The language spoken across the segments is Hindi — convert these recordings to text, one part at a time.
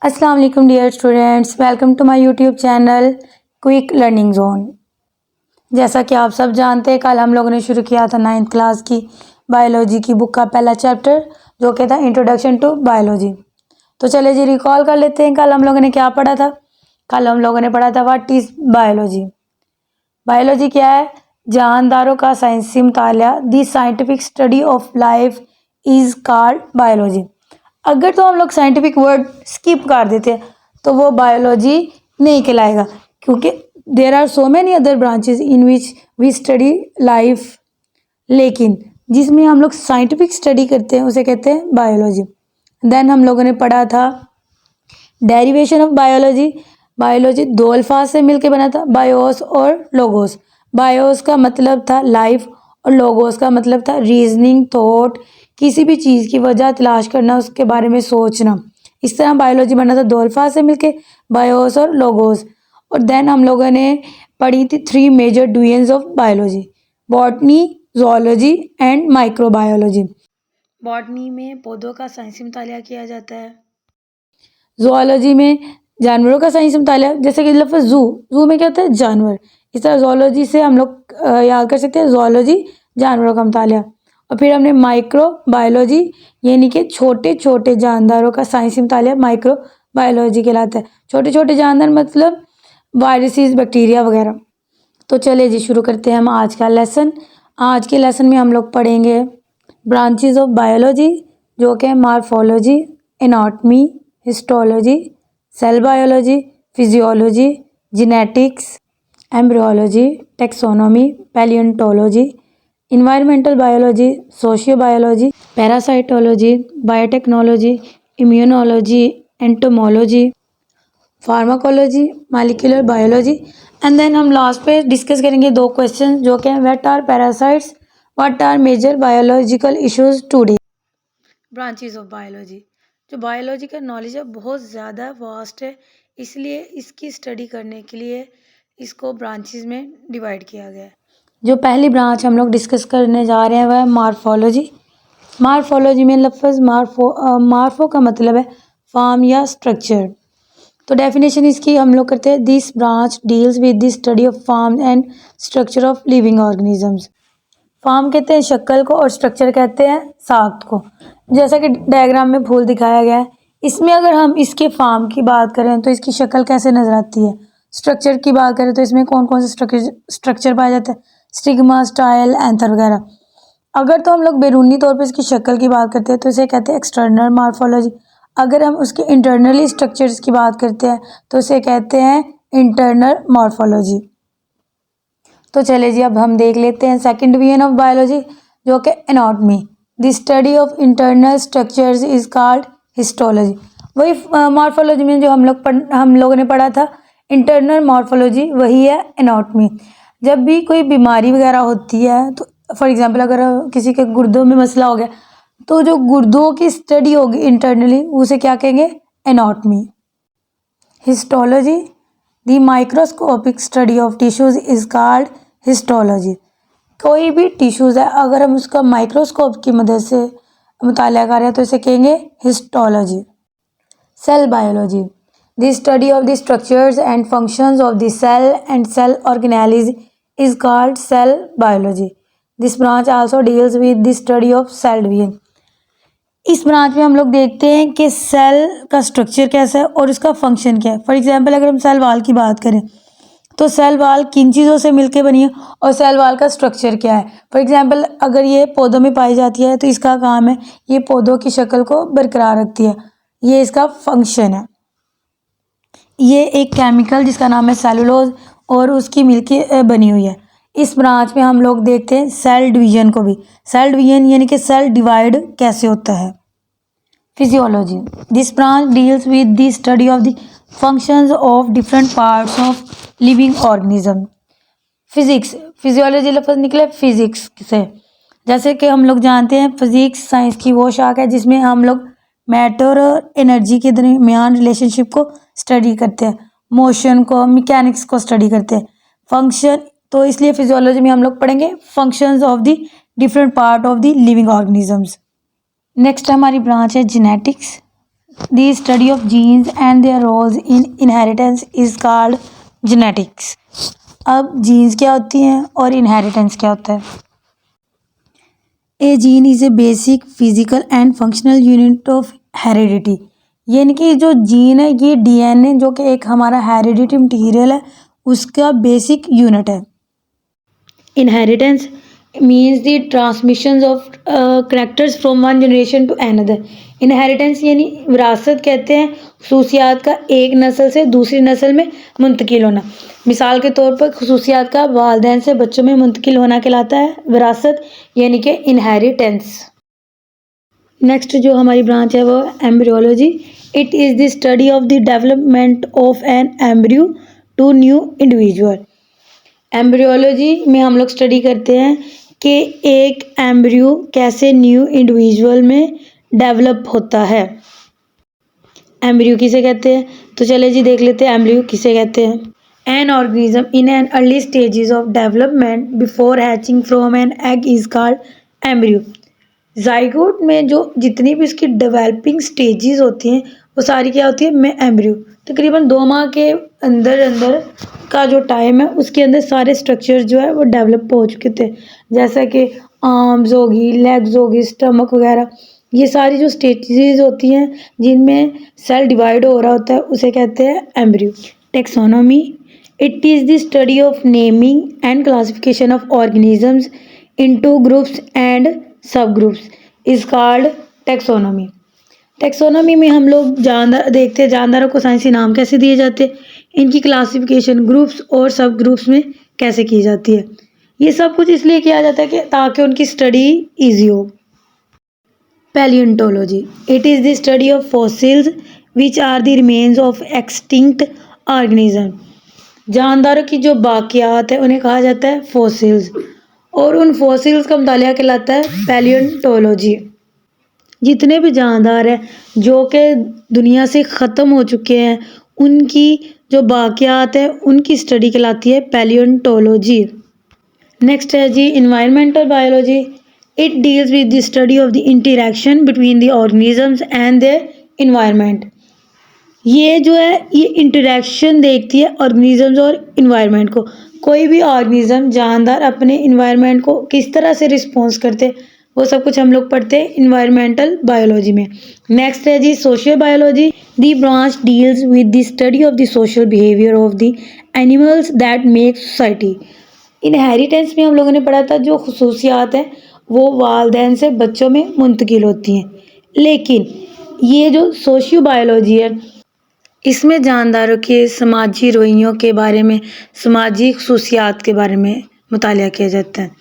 अस्सलाम वालेकुम dear students, welcome to my YouTube channel quick learning zone. जैसा कि आप सब जानते हैं, कल हम लोगों ने शुरू किया था 9th क्लास की बायोलॉजी की बुक का पहला चैप्टर जो कि था इंट्रोडक्शन टू बायोलॉजी। तो चले जी रिकॉल कर लेते हैं, कल हम लोगों ने क्या पढ़ा था। कल हम लोगों ने पढ़ा था व्हाट इज़ बायोलॉजी। बायोलॉजी क्या है? जानदारों का साइंसी मुताला, the scientific study of life is called biology. अगर तो हम लोग साइंटिफिक वर्ड स्किप कर देते हैं तो वो बायोलॉजी नहीं कहलाएगा, क्योंकि there are so many other branches in which we study life, लेकिन जिसमें हम लोग साइंटिफिक स्टडी करते हैं उसे कहते हैं बायोलॉजी। देन हम लोगों ने पढ़ा था डेरिवेशन ऑफ बायोलॉजी। बायोलॉजी दो अल्फाज से मिलकर बना था, बायोस और लोगोस। बायोस का मतलब था लाइफ और लोगोस का मतलब था रीजनिंग, थॉट, किसी भी चीज़ की वजह तलाश करना, उसके बारे में सोचना। इस तरह बायोलॉजी बना था दो अल्फाज से मिलके, बायोस और लोगोस। और देन हम लोगों ने पढ़ी थी 3 major divisions of biology, botany, zoology and microbiology. Botany में पौधों का साइंसी मुताला किया जाता है। जोलॉजी में जानवरों का साइंसी मुताला, जैसे कि लफ्ज़ जू में क्या होता है? जानवर। इस तरह जोलॉजी से हम लोग याद कर सकते हैं जोलॉजी जानवरों का मुताला। और फिर हमने माइक्रो बायोलॉजी यानी कि छोटे छोटे जानदारों का साइंसी मुताला माइक्रो बायोलॉजी कहलाता है। छोटे छोटे जानदार मतलब वायरसेस, बैक्टीरिया वगैरह। तो चले जी शुरू करते हैं हम आज का लेसन। आज के लेसन में हम लोग पढ़ेंगे ब्रांचेस ऑफ बायोलॉजी, जो कि morphology, anatomy, histology, cell biology, physiology, genetics, embryology, taxonomy, palaeontology, environmental biology, socio biology, parasitology, biotechnology, immunology, entomology, pharmacology, molecular biology. And then हम लास्ट पे डिस्कस करेंगे 2 क्वेश्चन जो कि what are parasites, what are major biological issues today. Branches of biology, जो बायोलॉजी का नॉलेज है बहुत ज़्यादा वास्ट है, इसलिए इसकी स्टडी करने के लिए इसको ब्रांचेस में डिवाइड किया गया है। जो पहली ब्रांच हम लोग डिस्कस करने जा रहे हैं वह है मॉर्फोलॉजी। मॉर्फोलॉजी में लफ्ज़ मार्फो का मतलब है फॉर्म या स्ट्रक्चर। तो डेफिनेशन इसकी हम लोग करते हैं, this branch deals with the study of form and structure of living organisms. Form कहते हैं शक्ल को और स्ट्रक्चर कहते हैं साख्त को, जैसा कि डायग्राम में फूल दिखाया गया है। इसमें अगर हम इसके फॉर्म की बात करें तो इसकी शक्ल कैसे नज़र आती है, स्ट्रक्चर की बात करें तो इसमें कौन कौन से स्ट्रक्चर पाए जाते हैं, स्टिग्मा, स्टाइल, एंथर वगैरह। अगर तो हम लोग बैरूनी तौर पर इसकी शक्ल की बात करते हैं तो इसे कहते हैं एक्सटर्नल मॉर्फोलॉजी। अगर हम उसके इंटरनली स्ट्रक्चर्स की बात करते हैं तो इसे कहते हैं इंटरनल मॉर्फोलॉजी। तो चले जी अब हम देख लेते हैं सेकंड डिवीजन ऑफ बायोलॉजी जो कि anatomy, the study of internal structures is called histology. वही मॉर्फोलॉजी में जो हम लोगों ने पढ़ा था इंटरनल मॉर्फोलॉजी, वही है एनाटॉमी। जब भी कोई बीमारी वगैरह होती है तो फॉर एग्जांपल अगर किसी के गुर्दों में मसला हो गया तो जो गुर्दों की स्टडी होगी इंटरनली उसे क्या कहेंगे? Anatomy. Histology, the microscopic study of tissues is called histology. कोई भी टिश्यूज़ है अगर हम उसका माइक्रोस्कोप की मदद से मुताला कर रहे हैं तो इसे कहेंगे histology. Cell biology, the study of the structures and functions of the cell and cell organelles is called cell biology. This branch also deals with the study of cell division. इस ब्रांच में हम लोग देखते हैं कि सेल का स्ट्रक्चर कैसा है और उसका फंक्शन क्या है। फॉर एग्जांपल अगर हम सेल वाल की बात करें तो सेल वाल किन चीज़ों से मिलके बनी है और सेल वाल का स्ट्रक्चर क्या है। फॉर एग्जांपल अगर ये पौधों में पाई जाती है तो इसका काम है ये पौधों की शक्ल को बरकरार रखती है, ये इसका फंक्शन है। ये एक केमिकल जिसका नाम है सेलुलोज और उसकी मिलके बनी हुई है। इस ब्रांच में हम लोग देखते हैं सेल डिवीजन को भी। सेल डिवीजन यानी कि सेल डिवाइड कैसे होता है। Physiology, this branch deals with the study of the functions of different parts of living organism. Physics, physiology लफ्ज़ निकले फिजिक्स से। जैसे कि हम लोग जानते हैं फिजिक्स साइंस की वो शाख है जिसमें हम लोग मैटर और एनर्जी के दरमियान रिलेशनशिप को स्टडी करते हैं, मोशन को, मैकेनिक्स को स्टडी करते हैं, फंक्शन। तो इसलिए फिजियोलॉजी में हम लोग पढ़ेंगे functions of the different part of the living organisms. Next हमारी ब्रांच है genetics. The study of genes and their roles in inheritance is called genetics. अब जीन्स क्या होती हैं और इनहेरिटेंस क्या होता है? A gene is a basic physical and functional unit of heredity. यानी कि जो जीन है ये डीएनए जो कि एक हमारा हेरिडिटी मटीरियल है उसका बेसिक यूनिट है। Inheritance means the transmission of characters from one generation to another. Inheritance यानी विरासत कहते हैं खसूसियात का एक नस्ल से दूसरी नस्ल में मुंतकिल होना। मिसाल के तौर पर खसूसियात का वालिदैन से बच्चों में मुंतकिल होना कहलाता है विरासत यानी कि इनहेरिटेंस। नेक्स्ट जो हमारी ब्रांच है वो embryology. It is the study of the development of an embryo to new individual. Embryology में हम लोग स्टडी करते हैं कि एक एम्ब्रियो कैसे न्यू इंडिविजुअल में डेवलप होता है। एम्ब्रियो किसे कहते हैं? तो चले जी देख लेते हैं एम्ब्रियो किसे कहते हैं। An organism in an early stages of development before hatching from an egg is called embryo. Zygote में जो जितनी भी उसकी डेवलपिंग स्टेजेस होती हैं वो सारी क्या होती है में एम्ब्रियो। तकरीबन 2 माह के अंदर अंदर का जो टाइम है उसके अंदर सारे स्ट्रक्चर जो है वो डेवलप हो चुके थे, जैसा कि आर्म्स होगी, लेग्स होगी, स्टमक वगैरह। ये सारी जो स्टेजेस होती हैं जिनमें सेल डिवाइड हो रहा होता है उसे कहते हैं embryo. Taxonomy it is the study of naming and classification of organisms into groups and sub groups is called taxonomy. Taxonomy में हम लोग जानदार देखते हैं जानदारों को साइंसी नाम कैसे दिए जाते हैं, इनकी क्लासिफिकेशन ग्रुप्स और सब ग्रुप्स में कैसे की जाती है। ये सब कुछ इसलिए किया जाता है कि ताकि उनकी स्टडी ईजी हो। Palaeontology it is the study of fossils which are the remains of extinct organism. जानदारों की जो बाकियात है उन्हें कहा जाता है फॉसिल्स और उन फॉसिल्स का मुतालिया कहलाता है पैलियोंटोलॉजी। जितने भी जानदार हैं जो कि दुनिया से ख़त्म हो चुके हैं उनकी जो बाकियात है उनकी स्टडी कहलाती है पैलियोंटोलॉजी। नेक्स्ट है जी environmental biology. It deals with the study of the interaction between the organisms and their environment. ये जो है ये इंटरेक्शन देखती है ऑर्गेनिजम्स और इन्वायरमेंट को। कोई भी ऑर्गेनिज्म जानदार अपने इन्वायरमेंट को किस तरह से रिस्पॉन्स करते वो सब कुछ हम लोग पढ़ते हैं इन्वायरमेंटल बायोलॉजी में। नेक्स्ट है जी social biology. The branch deals with the study of the social behaviour of the animals that make society. Inheritance में हम लोगों ने पढ़ा था जो खसूसियात हैं वो वालिदैन से बच्चों में मुंतकिल होती हैं, लेकिन ये जो सोशियो बायोलॉजी है इसमें जानदारों के समाजी रवैयों के बारे में, समाजी खसूसियात के बारे में मुतालिया किया जाता है।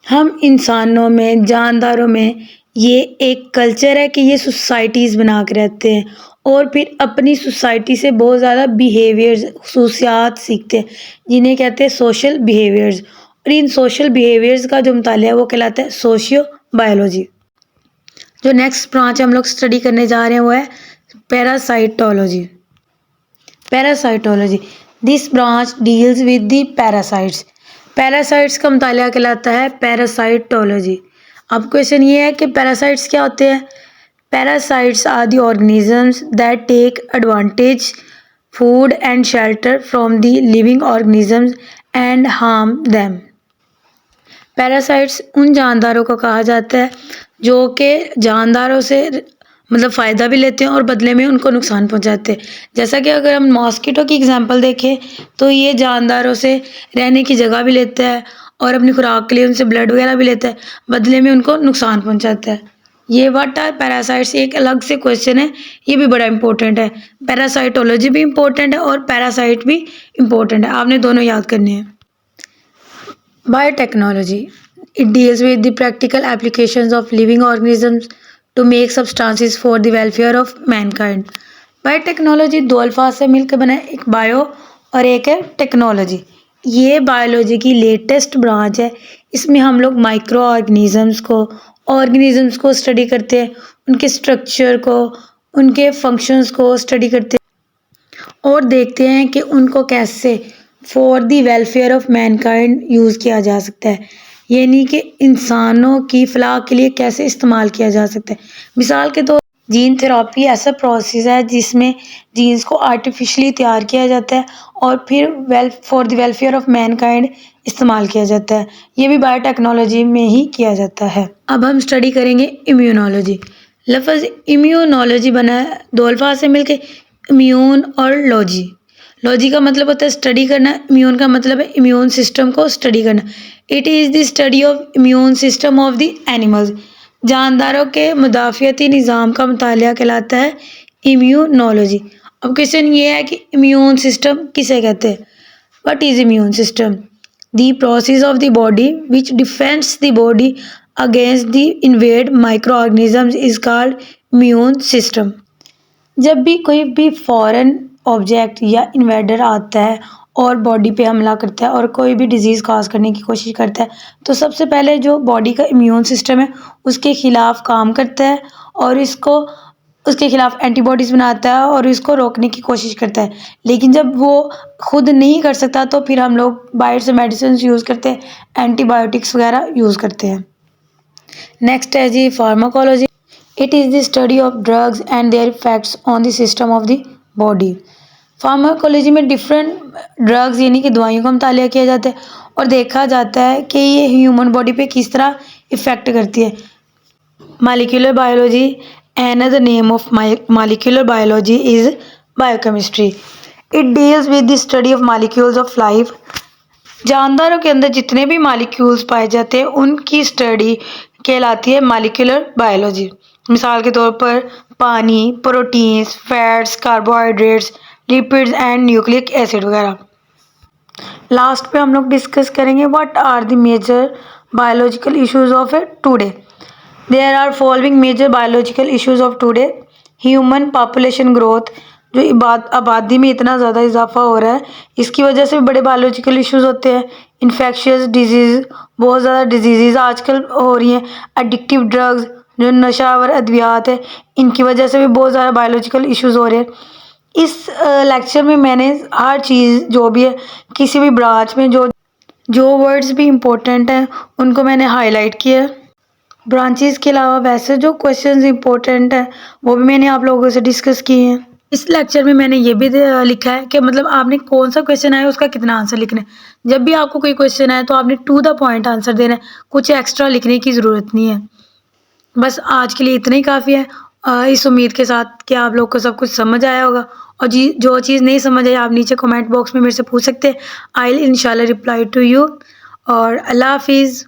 हम इंसानों में, जानदारों में ये एक कल्चर है कि ये सोसाइटीज़ बना के रहते हैं और फिर अपनी सोसाइटी से बहुत ज़्यादा बिहेवियर्स, खसूसियात सीखते हैं जिन्हें कहते हैं सोशल बिहेवियर्स। और इन सोशल बिहेवियर्स का जो मुतालिया वो कहलाता है सोशियो बायोलॉजी। जो नेक्स्ट ब्रांच हम लोग स्टडी करने जा रहे हैं वो है parasitology. Parasitology this branch deals with the parasites. Parasites का मुतालिया कहलाता है पैरासाइटोलॉजी। अब क्वेश्चन ये है कि पैरासाइट्स क्या होते हैं? Parasites are the organisms that take advantage food and shelter from the living organisms and harm them. Parasites उन जानदारों को कहा जाता है जो कि जानदारों से मतलब फ़ायदा भी लेते हैं और बदले में उनको नुकसान पहुंचाते हैं। जैसा कि अगर हम मॉस्किटो की एग्जांपल देखें तो ये जानदारों से रहने की जगह भी लेता है और अपनी खुराक के लिए उनसे ब्लड वगैरह भी लेता है, बदले में उनको नुकसान पहुंचाता है। ये व्हाट आर पैरासाइट्स एक अलग से क्वेश्चन है, ये भी बड़ा इंपॉर्टेंट है। पैरासाइटोलॉजी भी इंपॉर्टेंट है और पैरासाइट भी इंपॉर्टेंट है, आपने दोनों याद करने हैं। Biotechnology it deals with the practical applications of living organisms to make substances for the welfare of mankind. Biotechnology 2 अल्फाज से मिलकर बना है, एक बायो और एक है टेक्नोलॉजी। ये बायोलॉजी की लेटेस्ट ब्रांच है। इसमें हम लोग माइक्रो ऑर्गेनिजम्स को स्टडी करते हैं, उनके स्ट्रक्चर को, उनके फंक्शंस को स्टडी करते हैं और देखते हैं कि उनको कैसे for the welfare of Mankind use किया जा सकता है, यानी कि इंसानों की फलाह के लिए कैसे इस्तेमाल किया जा सकता है। जीन थेरेपी ऐसा प्रोसेस है जिसमें जीन्स को आर्टिफिशियली तैयार किया जाता है और फिर for the welfare of Mankind इस्तेमाल किया जाता है। ये भी बायोटेक्नोलॉजी में ही किया जाता है। अब हम स्टडी करेंगे इम्यूनोलॉजी। लफ्ज़ इम्यूनोलॉजी बना है दो अल्फाज से मिलके, इम्यून और लॉजी। लॉजी का मतलब होता है स्टडी करना, इम्यून का मतलब है इम्यून सिस्टम को स्टडी करना। It is the study of immune system of the animals. जानदारों के मुदाफ़ियती निज़ाम का मुतालिया कहलाता है इम्यूनोलॉजी। अब क्वेश्चन ये है कि इम्यून सिस्टम किसे कहते हैं? What is immune system? The process of the body which defends the body against the invade microorganisms is called immune system. जब भी कोई भी फॉरेन ऑब्जेक्ट या इन्वेडर आता है और बॉडी पे हमला करता है और कोई भी डिजीज़ काज करने की कोशिश करता है, तो सबसे पहले जो बॉडी का इम्यून सिस्टम है उसके खिलाफ काम करता है और इसको उसके खिलाफ एंटीबॉडीज़ बनाता है और इसको रोकने की कोशिश करता है। लेकिन जब वो खुद नहीं कर सकता तो फिर हम लोग बाहर से मेडिसिन यूज़ करते हैं, एंटीबायोटिक्स वगैरह यूज़ करते हैं। नेक्स्ट है जी pharmacology. It is the study of drugs and their effects on the system of the body. Pharmacology में डिफरेंट ड्रग्स यानी कि दवाइयों का मुतालिया किया जाता है और देखा जाता है कि ये ह्यूमन बॉडी पे किस तरह इफ़ेक्ट करती है। Molecular biology, another name of molecular biology is biochemistry. It deals with the study of molecules of life. जानदारों के अंदर जितने भी मॉलिक्यूल्स पाए जाते हैं उनकी स्टडी कहलाती है मॉलिक्यूलर बायोलॉजी। मिसाल के तौर पर पानी, proteins, fats, carbohydrates, lipids and nucleic acid वगैरह। लास्ट पे हम लोग डिस्कस करेंगे what are the major biological issues of today. There are following major biological issues of today. Human population growth, जो आबादी में इतना ज़्यादा इजाफा हो रहा है इसकी वजह से भी बड़े बायोलॉजिकल इश्यूज होते हैं। इन्फेक्शियस डिजीज़, बहुत ज़्यादा डिजीज़ आजकल हो रही हैं। एडिक्टिव ड्रग्स, जो नशावर अद्वियात है, इनकी वजह से भी बहुत ज़्यादा बायोलॉजिकल इश्यूज हो रहे हैं। इस लेक्चर में मैंने हर चीज़ जो भी है किसी भी ब्रांच में जो वर्ड्स भी इम्पोर्टेंट हैं उनको मैंने हाईलाइट किया है। ब्रांचेस के अलावा वैसे जो क्वेश्चंस इंपॉर्टेंट हैं वो भी मैंने आप लोगों से डिस्कस किए हैं। इस लेक्चर में मैंने ये भी लिखा है कि मतलब आपने कौन सा क्वेश्चन आया उसका कितना आंसर लिखना है। जब भी आपको कोई क्वेश्चन आए तो आपने टू द पॉइंट आंसर देना है, कुछ एक्स्ट्रा लिखने की ज़रूरत नहीं है। बस आज के लिए इतना ही काफ़ी है। इस उम्मीद के साथ कि आप लोग को सब कुछ समझ आया होगा और जो चीज़ नहीं समझ आई आप नीचे कमेंट बॉक्स में मेरे से पूछ सकते हैं। आई विल इंशाल्लाह रिप्लाई टू यू। और अल्लाह हाफिज़।